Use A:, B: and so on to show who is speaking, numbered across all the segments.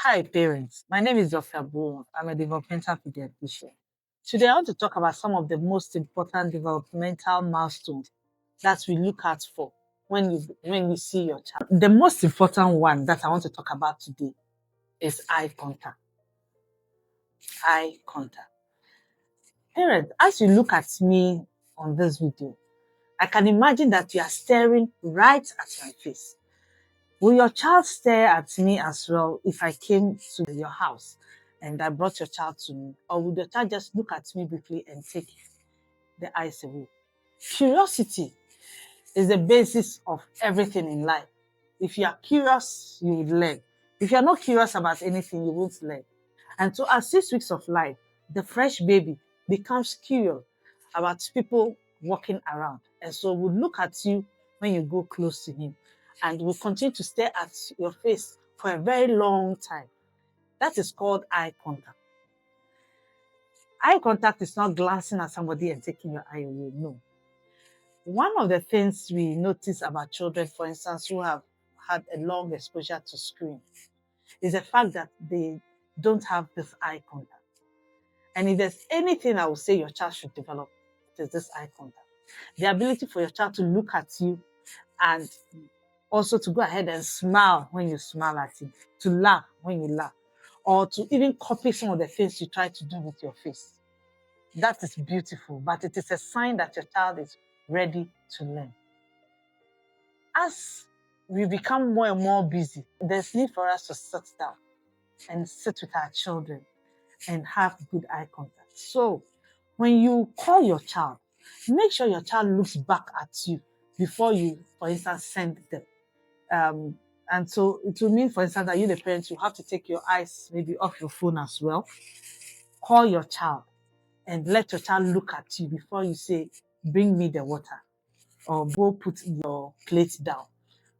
A: Hi, parents. My name is Dr. Boone. I'm a developmental pediatrician. Today, I want to talk about some of the most important developmental milestones that we look at for when you see your child. The most important one that I want to talk about today is eye contact. Eye contact. Parents, as you look at me on this video, I can imagine that you are staring right at my face. Will your child stare at me as well if I came to your house and I brought your child to me? Or would your child just look at me briefly and take the eyes away? Curiosity is the basis of everything in life. If you are curious, you will learn. If you are not curious about anything, you won't learn. And so at 6 weeks of life, the fresh baby becomes curious about people walking around. And so will look at you when you go close to him and will continue to stare at your face for a very long time. That is called eye contact. Eye contact is not glancing at somebody and taking your eye away. No. One of the things we notice about children, for instance, who have had a long exposure to screen, is the fact that they don't have this eye contact. And if there's anything I would say your child should develop, it is this eye contact. The ability for your child to look at you and also to go ahead and smile when you smile at him, to laugh when you laugh, or to even copy some of the things you try to do with your face. That is beautiful, but it is a sign that your child is ready to learn. As we become more and more busy, there's need for us to sit down and sit with our children and have good eye contact. So when you call your child, make sure your child looks back at you before you, for instance, send them. And so it will mean, for instance, that you, the parents, you have to take your eyes maybe off your phone as well. Call your child and let your child look at you before you say, bring me the water or go put your plate down.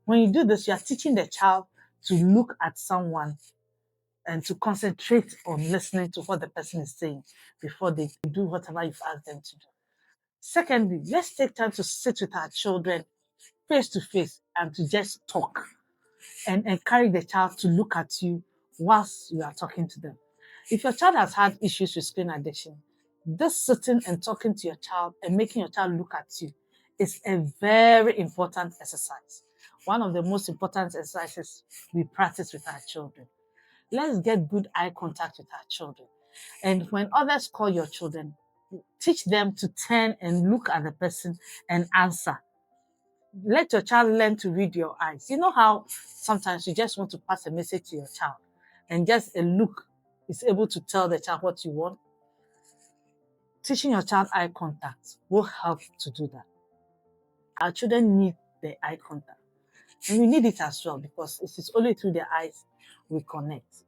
A: When you do this, you are teaching the child to look at someone and to concentrate on listening to what the person is saying before they do whatever you've asked them to do. Secondly, let's take time to sit with our children face to face and to just talk and encourage the child to look at you whilst you are talking to them. If your child has had issues with screen addiction, this sitting and talking to your child and making your child look at you is a very important exercise. One of the most important exercises we practice with our children. Let's get good eye contact with our children. And when others call your children, teach them to turn and look at the person and answer. Let your child learn to read your eyes. You know how sometimes you just want to pass a message to your child and just a look is able to tell the child what you want? Teaching your child eye contact will help to do that. Our children need the eye contact. And we need it as well because it is only through the eyes we connect.